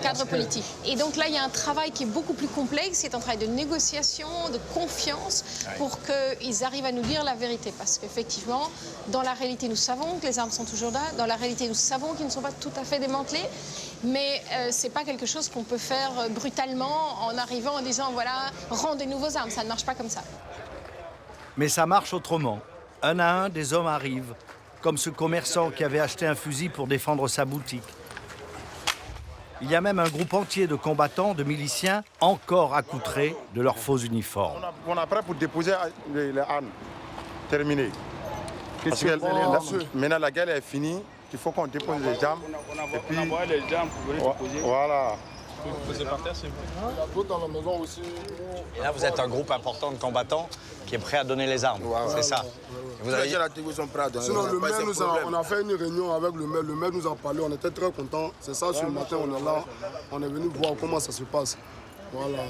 cadre politique. Et donc là, il y a un travail qui est beaucoup plus complexe, c'est un travail de négociation, de confiance, pour qu'ils arrivent à nous dire la vérité. Parce qu'effectivement, dans la réalité, nous savons que les armes sont toujours là. Dans la réalité, nous savons qu'ils ne sont pas tout à fait démantelés. Mais ce n'est pas quelque chose qu'on peut faire brutalement en arrivant en disant, voilà, rends des nouveaux armes. Ça ne marche pas comme ça. Mais ça marche autrement. Un à un, des hommes arrivent, comme ce commerçant qui avait acheté un fusil pour défendre sa boutique. Il y a même un groupe entier de combattants, de miliciens, encore accoutrés de leurs faux uniformes. On est prêt pour déposer les armes. Terminé. Parce que maintenant la guerre est finie, il faut qu'on dépose les armes. Et puis, envoyer les armes pour venir déposer. Voilà. Et là, vous êtes un groupe important de combattants qui est prêt à donner les armes, c'est ça? Vous avez déjà la télévision prête. Sinon, le maire on a fait une réunion avec le maire. Le maire nous a parlé, on était très contents. C'est ça, ce matin, on est là. On est venu voir comment ça se passe. Voilà.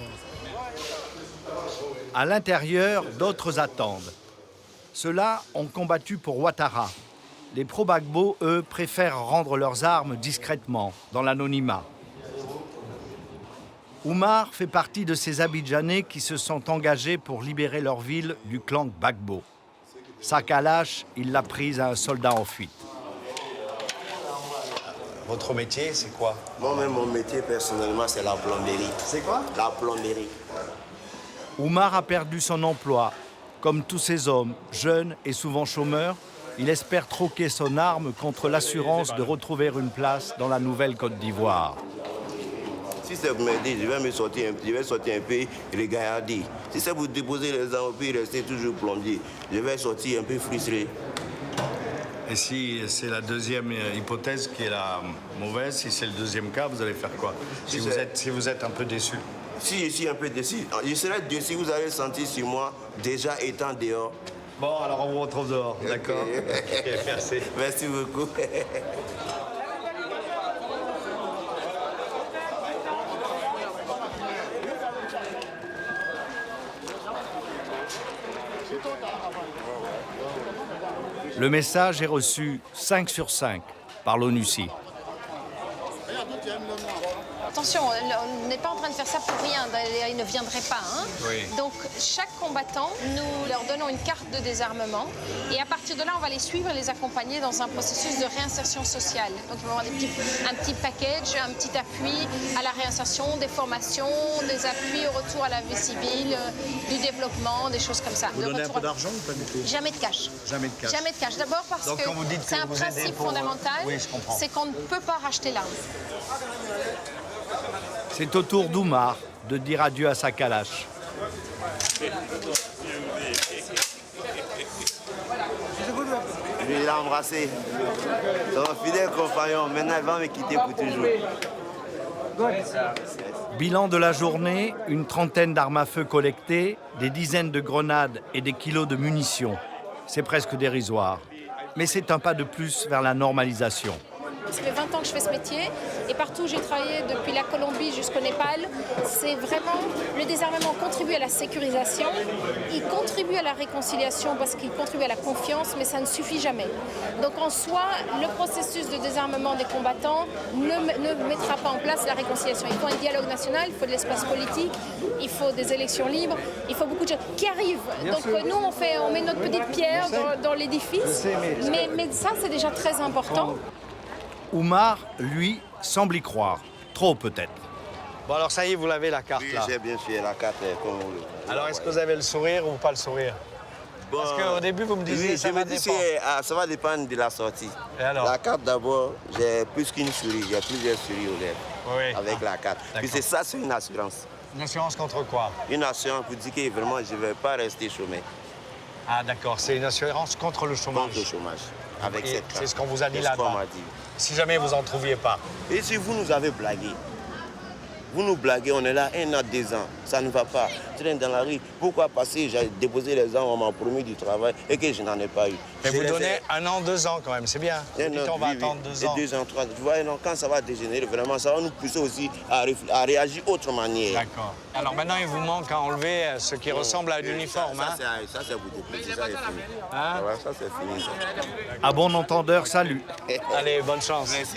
À l'intérieur, d'autres attendent. Ceux-là ont combattu pour Ouattara. Les pro-Gbagbo, eux, préfèrent rendre leurs armes discrètement, dans l'anonymat. Oumar fait partie de ces Abidjanais qui se sont engagés pour libérer leur ville du clan Gbagbo. Sa calache, il l'a prise à un soldat en fuite. Votre métier, c'est quoi? Moi-même, mon métier, personnellement, c'est la plomberie. C'est quoi? La plomberie. Oumar a perdu son emploi. Comme tous ces hommes, jeunes et souvent chômeurs, il espère troquer son arme contre l'assurance de retrouver une place dans la nouvelle Côte d'Ivoire. Si c'est pour m'aider, je vais sortir un peu regardé. Si c'est pour déposer les armes, puis rester toujours plombier, je vais sortir un peu frustré. Et si c'est la deuxième hypothèse qui est la mauvaise, si c'est le deuxième cas, vous allez faire quoi si vous êtes un peu déçu? Si je suis un peu déçu, je serai déçu, vous allez sentir sur moi déjà étant dehors. Bon, alors on vous retrouve dehors, d'accord? Ok, merci. Merci beaucoup. Le message est reçu 5 sur 5 par l'ONUCI. Attention, on n'est pas en train de faire ça pour rien, ils ne viendraient pas. Hein. Oui. Donc chaque combattant, nous leur donnons une carte de désarmement et à partir de là, on va les suivre et les accompagner dans un processus de réinsertion sociale. Donc ils vont avoir un petit package, un petit appui à la réinsertion, des formations, des appuis au retour à la vie civile, du développement, des choses comme ça. Vous donnez un peu d'argent ou pas du tout? Jamais de cash. Jamais de cash. Jamais de cash. D'abord parce donc, que quand vous dites c'est un principe fondamental, oui, je comprends. c'est qu'on ne peut pas racheter l'arme. C'est au tour d'Oumar de dire adieu à sa calache. Je l'ai embrassé. Son fidèle compagnon, maintenant il va me quitter pour toujours. Bilan de la journée, une trentaine d'armes à feu collectées, des dizaines de grenades et des kilos de munitions. C'est presque dérisoire. Mais c'est un pas de plus vers la normalisation. Ça fait 20 ans que je fais ce métier et partout où j'ai travaillé, depuis la Colombie jusqu'au Népal, c'est vraiment le désarmement contribue à la sécurisation, il contribue à la réconciliation parce qu'il contribue à la confiance, mais ça ne suffit jamais. Donc en soi, le processus de désarmement des combattants ne mettra pas en place la réconciliation. Il faut un dialogue national, il faut de l'espace politique, il faut des élections libres, il faut beaucoup de choses qui arrivent. Donc nous, on met notre petite pierre dans l'édifice, mais ça, c'est déjà très important. Oumar, lui, semble y croire. Trop peut-être. Bon alors ça y est, vous l'avez la carte là. Oui, j'ai bien sûr la carte comme vous le... Alors est-ce que vous avez le sourire ou pas le sourire? Bon, parce qu'au début vous me disiez oui, ça va dépendre. Ça va dépendre de la sortie. Et alors? La carte d'abord, j'ai plus qu'une souris, j'ai plusieurs souris aux lèvres. Oui. Avec la carte. Puis c'est ça, c'est une assurance. Une assurance contre quoi? Une assurance pour dire que vraiment je ne vais pas rester chômé. Ah d'accord, c'est une assurance contre le chômage. Contre le chômage. Avec cette carte. C'est ce qu'on vous a dit là-bas. Si jamais vous en trouviez pas. Et si vous nous avez blagué, vous nous blaguez, on est là 1 an, 2 ans, ça ne va pas. Je traîne dans la rue, pourquoi passer? J'ai déposé les gens, on m'a promis du travail et que je n'en ai pas eu. Mais vous donnez 1 an, 2 ans quand même, c'est bien. On va attendre 2 ans. 2 ans, 3 ans. Tu vois, non, quand ça va dégénérer, vraiment, ça va nous pousser aussi à réagir autre manière. D'accord. Alors maintenant, il vous manque à enlever ce qui ressemble à un uniforme. Ça, c'est vous déplaisir, ça c'est fini. Hein? Ouais, ça c'est fini. Ça. À bon entendeur, salut. Allez, bonne chance. Merci.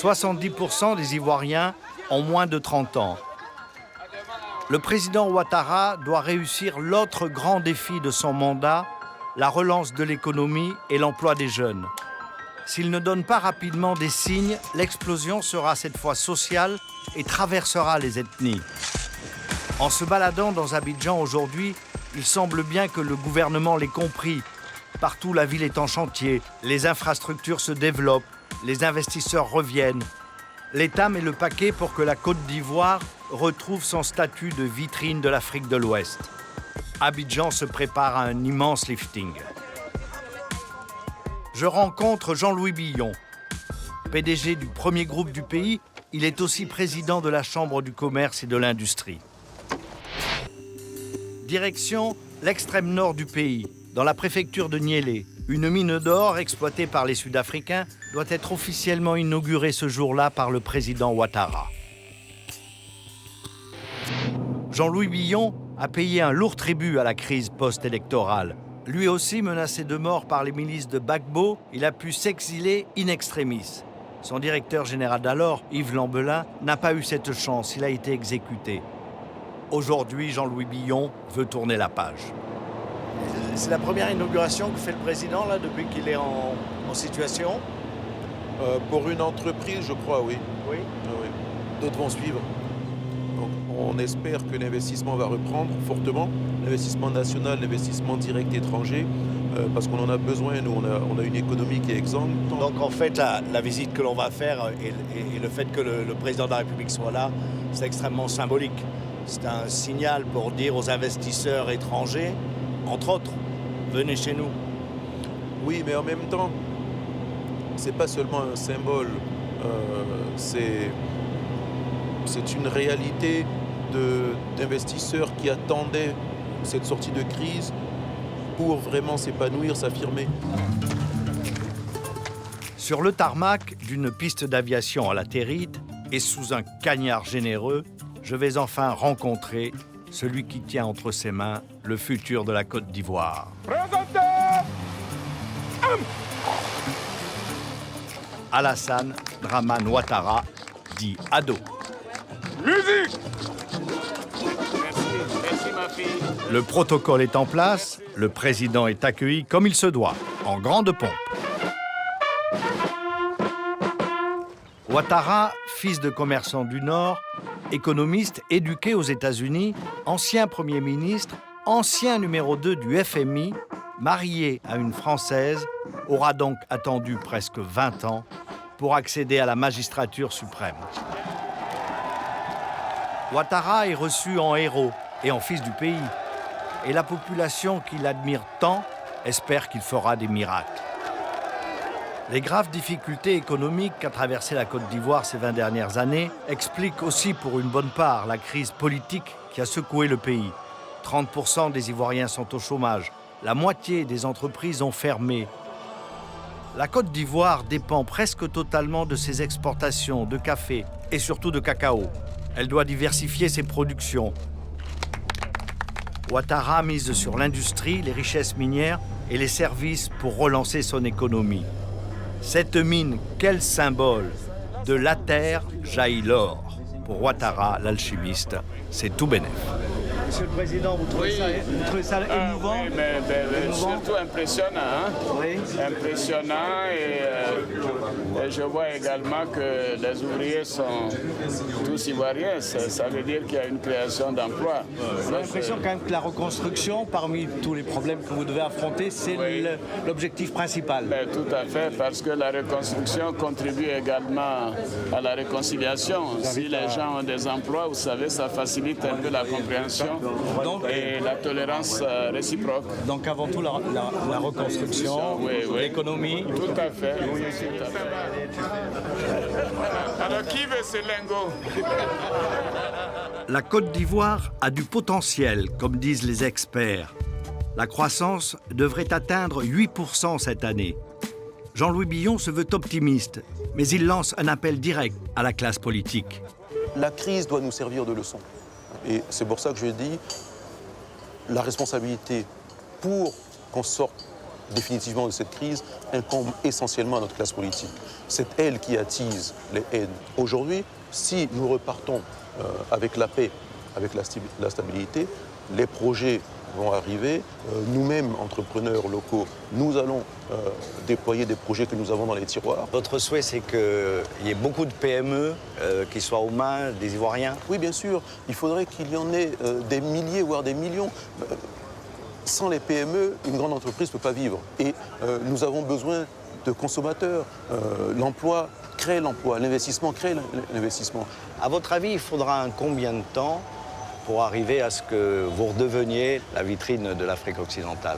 70% des Ivoiriens ont moins de 30 ans. Le président Ouattara doit réussir l'autre grand défi de son mandat, la relance de l'économie et l'emploi des jeunes. S'il ne donne pas rapidement des signes, l'explosion sera cette fois sociale et traversera les ethnies. En se baladant dans Abidjan aujourd'hui, il semble bien que le gouvernement l'ait compris. Partout, la ville est en chantier, les infrastructures se développent, les investisseurs reviennent. L'État met le paquet pour que la Côte d'Ivoire retrouve son statut de vitrine de l'Afrique de l'Ouest. Abidjan se prépare à un immense lifting. Je rencontre Jean-Louis Billon. PDG du premier groupe du pays, il est aussi président de la Chambre du commerce et de l'industrie. Direction l'extrême nord du pays, dans la préfecture de Niélé. Une mine d'or exploitée par les Sud-Africains doit être officiellement inaugurée ce jour-là par le président Ouattara. Jean-Louis Billon a payé un lourd tribut à la crise post-électorale. Lui aussi menacé de mort par les milices de Gbagbo, il a pu s'exiler in extremis. Son directeur général d'alors, Yves Lambelin, n'a pas eu cette chance, il a été exécuté. Aujourd'hui, Jean-Louis Billon veut tourner la page. C'est la première inauguration que fait le président là, depuis qu'il est en situation? Pour une entreprise, je crois, oui. Oui. Oui. D'autres vont suivre. Donc, on espère que l'investissement va reprendre fortement, l'investissement national, l'investissement direct étranger, parce qu'on en a besoin. Nous, on a une économie qui est exsangue. Donc en fait, la visite que l'on va faire et le fait que le président de la République soit là, c'est extrêmement symbolique. C'est un signal pour dire aux investisseurs étrangers, entre autres, venez chez nous. Oui, mais en même temps, c'est pas seulement un symbole, c'est une réalité d'investisseurs qui attendaient cette sortie de crise pour vraiment s'épanouir, s'affirmer. Sur le tarmac d'une piste d'aviation à la Territe et sous un cagnard généreux, je vais enfin rencontrer celui qui tient entre ses mains le futur de la Côte d'Ivoire. Alassane Dramane Ouattara, dit Ado. Musique! Merci ma fille. Le protocole est en place, le président est accueilli comme il se doit, en grande pompe. Ouattara, fils de commerçant du Nord, économiste éduqué aux États-Unis, ancien Premier ministre, ancien numéro 2 du FMI, marié à une Française, aura donc attendu presque 20 ans pour accéder à la magistrature suprême. Ouattara est reçu en héros et en fils du pays. Et la population qui l'admire tant espère qu'il fera des miracles. Les graves difficultés économiques qu'a traversé la Côte d'Ivoire ces 20 dernières années expliquent aussi pour une bonne part la crise politique qui a secoué le pays. 30% des Ivoiriens sont au chômage. La moitié des entreprises ont fermé. La Côte d'Ivoire dépend presque totalement de ses exportations de café et surtout de cacao. Elle doit diversifier ses productions. Ouattara mise sur l'industrie, les richesses minières et les services pour relancer son économie. Cette mine, quel symbole! De la terre jaillit l'or. Pour Ouattara, l'alchimiste, c'est tout bénef. Monsieur le Président, vous trouvez ça émouvant? Oui, mais surtout impressionnant. Hein? Oui. Impressionnant et je vois également que les ouvriers sont tous ivoiriens. Ça veut dire qu'il y a une création d'emplois. J'ai l'impression quand même que la reconstruction, parmi tous les problèmes que vous devez affronter, c'est l'objectif principal. Ben, tout à fait, parce que la reconstruction contribue également à la réconciliation. Si les gens ont des emplois, vous savez, ça facilite un peu la compréhension et la tolérance réciproque. Donc avant tout, la reconstruction, l'économie. Tout à fait. Oui, tout à fait. Alors qui veut ce lingot? La Côte d'Ivoire a du potentiel, comme disent les experts. La croissance devrait atteindre 8% cette année. Jean-Louis Billon se veut optimiste, mais il lance un appel direct à la classe politique. La crise doit nous servir de leçon. Et c'est pour ça que je dis, la responsabilité pour qu'on sorte définitivement de cette crise incombe essentiellement à notre classe politique. C'est elle qui attise les haines. Aujourd'hui, si nous repartons avec la paix, avec la stabilité, les projets vont arriver. Nous-mêmes, entrepreneurs locaux, nous allons déployer des projets que nous avons dans les tiroirs. Votre souhait, c'est qu'il y ait beaucoup de PME qui soient aux mains des Ivoiriens? Oui, bien sûr. Il faudrait qu'il y en ait des milliers, voire des millions. Sans les PME, une grande entreprise ne peut pas vivre. Et nous avons besoin de consommateurs. L'emploi crée l'emploi, l'investissement crée l'investissement. À votre avis, il faudra combien de temps pour arriver à ce que vous redeveniez la vitrine de l'Afrique occidentale?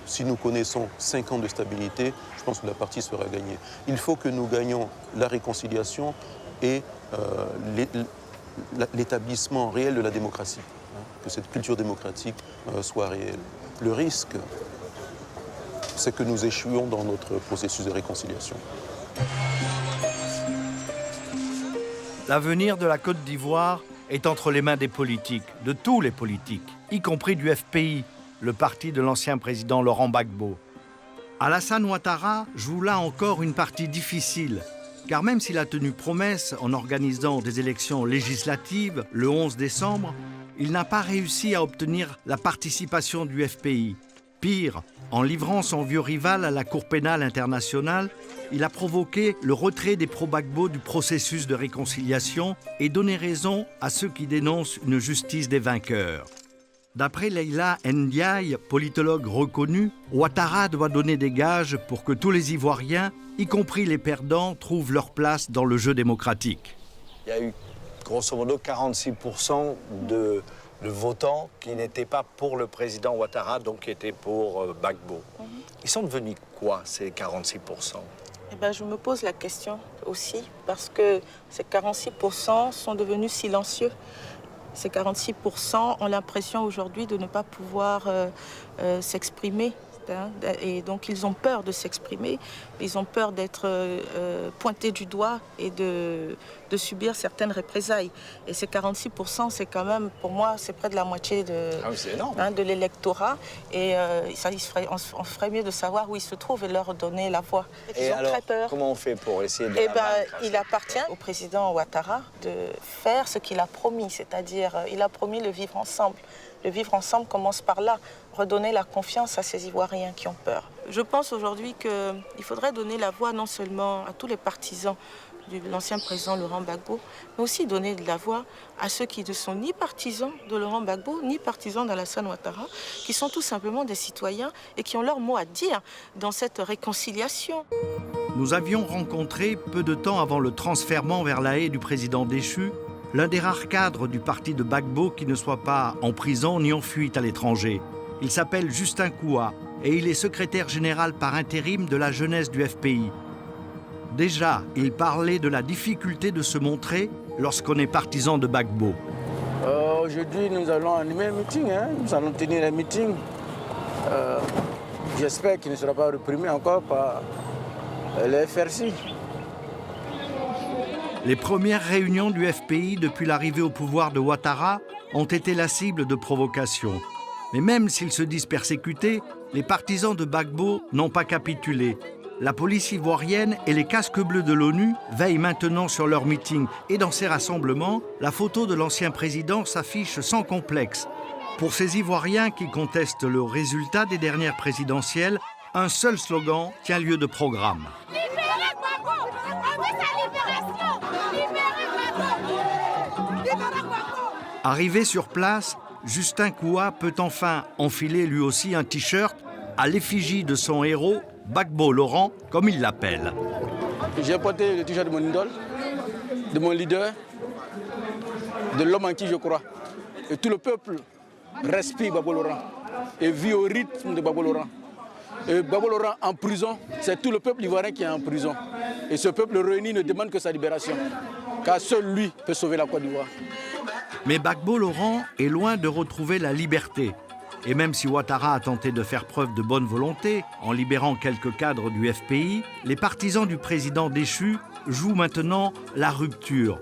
Si nous connaissons 5 ans de stabilité, je pense que la partie sera gagnée. Il faut que nous gagnions la réconciliation et l'établissement réel de la démocratie, hein, que cette culture démocratique soit réelle. Le risque, c'est que nous échouions dans notre processus de réconciliation. L'avenir de la Côte d'Ivoire est entre les mains des politiques, de tous les politiques, y compris du FPI, le parti de l'ancien président Laurent Gbagbo. Alassane Ouattara joue là encore une partie difficile, car même s'il a tenu promesse en organisant des élections législatives le 11 décembre, il n'a pas réussi à obtenir la participation du FPI. Pire, en livrant son vieux rival à la Cour pénale internationale, il a provoqué le retrait des pro-Gbagbo du processus de réconciliation et donné raison à ceux qui dénoncent une justice des vainqueurs. D'après Leila Ndiaye, politologue reconnue, Ouattara doit donner des gages pour que tous les Ivoiriens, y compris les perdants, trouvent leur place dans le jeu démocratique. Il y a eu grosso modo 46% de votants qui n'étaient pas pour le président Ouattara, donc qui étaient pour Gbagbo. Ils sont devenus quoi, ces 46%? Eh ben, je me pose la question aussi, parce que ces 46% sont devenus silencieux. Ces 46% ont l'impression aujourd'hui de ne pas pouvoir s'exprimer. Et donc ils ont peur de s'exprimer, ils ont peur d'être pointés du doigt et de subir certaines représailles. Et ces 46%, c'est quand même, pour moi, c'est près de la moitié de l'électorat. Et on ferait mieux de savoir où ils se trouvent et leur donner la voix. Et alors, très peur. Comment on fait pour essayer de... Il appartient au président Ouattara de faire ce qu'il a promis, c'est-à-dire il a promis le vivre ensemble. Le vivre ensemble commence par là, redonner la confiance à ces Ivoiriens qui ont peur. Je pense aujourd'hui qu'il faudrait donner la voix non seulement à tous les partisans de l'ancien président Laurent Gbagbo, mais aussi donner de la voix à ceux qui ne sont ni partisans de Laurent Gbagbo, ni partisans d'Alassane Ouattara, qui sont tout simplement des citoyens et qui ont leur mot à dire dans cette réconciliation. Nous avions rencontré, peu de temps avant le transfèrement vers La Haye du président déchu, l'un des rares cadres du parti de Gbagbo qui ne soit pas en prison ni en fuite à l'étranger. Il s'appelle Justin Kouha et il est secrétaire général par intérim de la jeunesse du FPI. Déjà, il parlait de la difficulté de se montrer lorsqu'on est partisan de Gbagbo. Aujourd'hui, nous allons animer un meeting, nous allons tenir un meeting. J'espère qu'il ne sera pas réprimé encore par les FRC. Les premières réunions du FPI depuis l'arrivée au pouvoir de Ouattara ont été la cible de provocations. Mais même s'ils se disent persécutés, les partisans de Gbagbo n'ont pas capitulé. La police ivoirienne et les casques bleus de l'ONU veillent maintenant sur leurs meetings. Et dans ces rassemblements, la photo de l'ancien président s'affiche sans complexe. Pour ces Ivoiriens qui contestent le résultat des dernières présidentielles, un seul slogan tient lieu de programme. Arrivé sur place, Justin Kouha peut enfin enfiler lui aussi un t-shirt à l'effigie de son héros, Gbagbo Laurent, comme il l'appelle. J'ai porté le t-shirt de mon idole, de mon leader, de l'homme en qui je crois. Et tout le peuple respire Gbagbo Laurent et vit au rythme de Gbagbo Laurent. Et Gbagbo Laurent en prison, c'est tout le peuple ivoirien qui est en prison. Et ce peuple réuni ne demande que sa libération, car seul lui peut sauver la Côte d'Ivoire. Mais Gbagbo Laurent est loin de retrouver la liberté. Et même si Ouattara a tenté de faire preuve de bonne volonté en libérant quelques cadres du FPI, les partisans du président déchu jouent maintenant la rupture.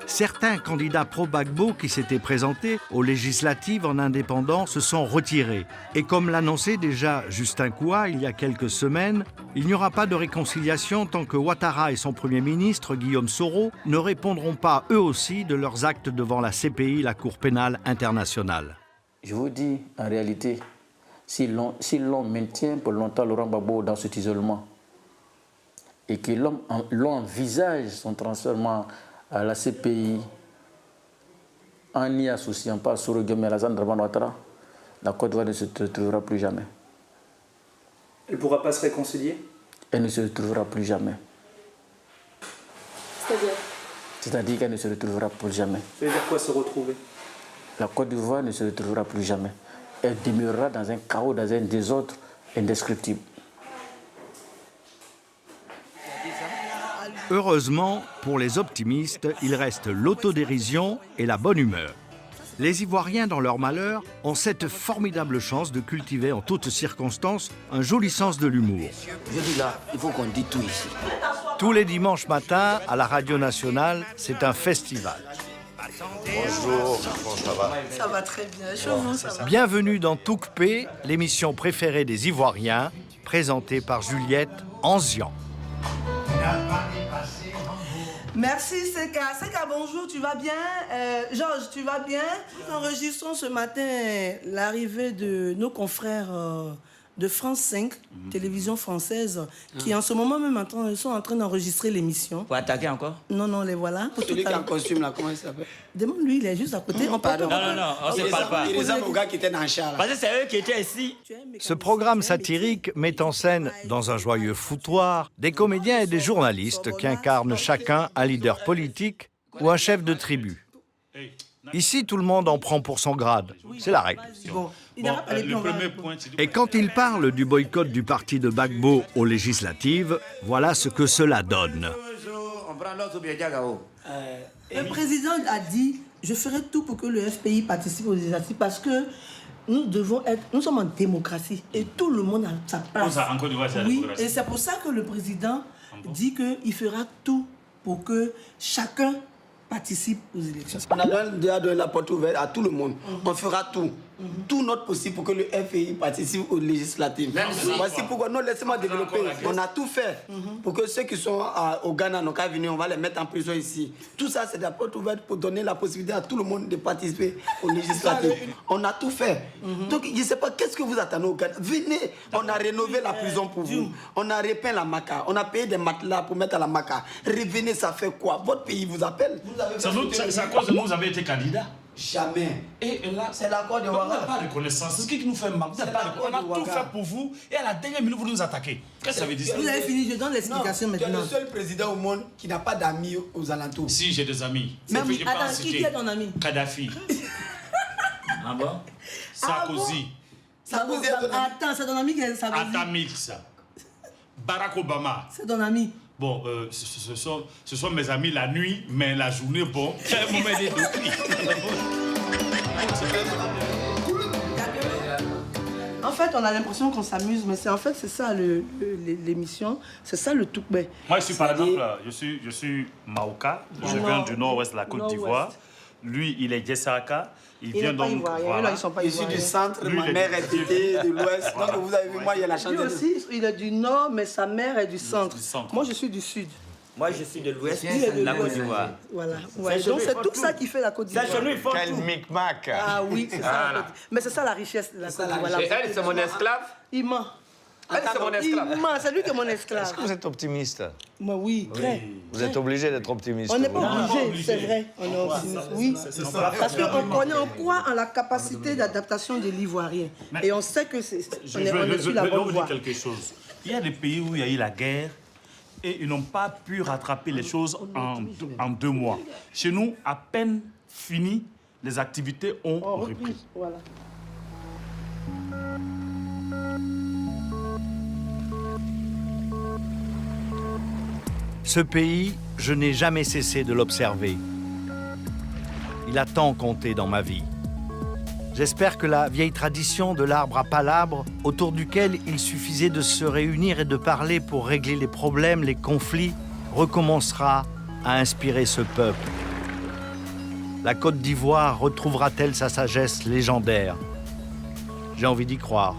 Certains candidats pro-Gbagbo qui s'étaient présentés aux législatives en indépendant se sont retirés. Et comme l'annonçait déjà Justin Kouha il y a quelques semaines, il n'y aura pas de réconciliation tant que Ouattara et son Premier ministre, Guillaume Soro, ne répondront pas eux aussi de leurs actes devant la CPI, la Cour pénale internationale. Je vous dis, en réalité, si l'on maintient pour longtemps Laurent Gbagbo dans cet isolement et que l'on envisage son transfert à la CPI en n'y associant pas Soro Guillaume et Alassane Ouattara, la Côte d'Ivoire ne se retrouvera plus jamais. Elle ne pourra pas se réconcilier? Elle ne se retrouvera plus jamais. C'est-à-dire? C'est-à-dire qu'elle ne se retrouvera plus jamais. Ça veut dire quoi, se retrouver? La Côte d'Ivoire ne se retrouvera plus jamais. Elle demeurera dans un chaos, dans un désordre indescriptible. Heureusement, pour les optimistes, il reste l'autodérision et la bonne humeur. Les Ivoiriens, dans leur malheur, ont cette formidable chance de cultiver en toutes circonstances un joli sens de l'humour. Je dis là, il faut qu'on dise tout ici. Tous les dimanches matins, à la Radio Nationale, c'est un festival. Bonjour, ça va? Ça va très bien, ça va. Bienvenue dans Toukpé, l'émission préférée des Ivoiriens, présentée par Juliette Anzian. Merci Seka. Seka, bonjour, tu vas bien? Georges, tu vas bien? Nous enregistrons ce matin l'arrivée de nos confrères de France 5, télévision française, qui en ce moment même sont en train d'enregistrer l'émission. Pour attaquer encore? Non, les voilà. Celui qui est en costume là, comment il s'appelle? Demande-lui, il est juste à côté. Non, on ne se parle pas. Il est aux gars qui étaient dans le char là. Parce que c'est eux qui étaient ici. Ce programme satirique met en scène, dans un joyeux foutoir, des comédiens et des journalistes qui incarnent chacun un leader politique ou un chef de tribu. Ici, tout le monde en prend pour son grade. C'est la règle. Et quand il parle du boycott du parti de Gbagbo aux législatives, voilà ce que cela donne. Le président a dit « Je ferai tout pour que le FPI participe aux législatives parce que nous sommes en démocratie et tout le monde a sa place. » Oui, et c'est pour ça que le président dit qu'il fera tout pour que chacun participe aux élections. On a déjà donné la porte ouverte à tout le monde. On fera tout. Tout notre possible pour que le FPI participe aux législatives. Voici pourquoi, non, laissez-moi développer. On a tout fait pour que ceux qui sont au Ghana n'ont qu'à venir, on va les mettre en prison ici. Tout ça, c'est la porte ouverte pour donner la possibilité à tout le monde de participer aux législatives. On a tout fait. Donc, je ne sais pas, qu'est-ce que vous attendez au Ghana? Venez, on a rénové la prison pour vous. On a repeint la maca. On a payé des matelas pour mettre à la maca. Revenez, ça fait quoi? Votre pays vous appelle? C'est à cause de nous, vous avez été candidat. Jamais. Et là, c'est l'accord de Ouattara. On n'a pas de reconnaissance. C'est ce qui nous fait mal. On a tout fait pour vous et à la dernière minute, vous nous attaquez. Qu'est-ce que ça veut dire? Vous avez fini, je donne l'explication maintenant. Tu es le seul président au monde qui n'a pas d'amis aux alentours. Si, j'ai des amis. Même, attends, qui est ton ami? Kadhafi. Ah bon? Sarkozy. Sarkozy, attends, c'est ton ami qui est Sarkozy. Atamix. Barack Obama. C'est ton ami. Bon, ce sont mes amis la nuit, mais la journée, bon, quel moment des En fait, on a l'impression qu'on s'amuse, mais c'est ça l'émission, c'est ça le Toukbé. Moi, je suis par exemple, je suis Maoka, je viens du nord-ouest de la Côte d'Ivoire. Lui, il est Jessaka. Il vient donc. Voilà. Je suis du centre, ma mère est de l'ouest. Donc vous avez vu, moi, il y a la chance. Lui aussi, il est du nord, mais sa mère est du centre. Moi, je suis du sud. Moi, je suis de l'ouest de la Côte d'Ivoire. Voilà. Ouais, donc, c'est tout ça qui fait la Côte d'Ivoire. Quel micmac. Ah oui, c'est ça. Mais c'est ça la richesse de la Côte d'Ivoire. Et elle, c'est mon esclave? Il ment. Elle, c'est mon esclave. Il ment, c'est lui qui est mon esclave. Est-ce que vous êtes optimiste? Moi, oui, très. Vous êtes obligé d'être optimiste. On n'est pas obligé, c'est vrai. On est optimiste, oui. Parce qu'on connaît, on croit en la capacité d'adaptation de l'Ivoirien. Et on sait que je vais vous dire quelque chose. Il y a des pays où il y a eu la guerre et ils n'ont pas pu rattraper les choses en 2 mois. Chez nous, à peine fini, les activités ont repris. Voilà. Ce pays, je n'ai jamais cessé de l'observer. Il a tant compté dans ma vie. J'espère que la vieille tradition de l'arbre à palabres, autour duquel il suffisait de se réunir et de parler pour régler les problèmes, les conflits, recommencera à inspirer ce peuple. La Côte d'Ivoire retrouvera-t-elle sa sagesse légendaire? J'ai envie d'y croire.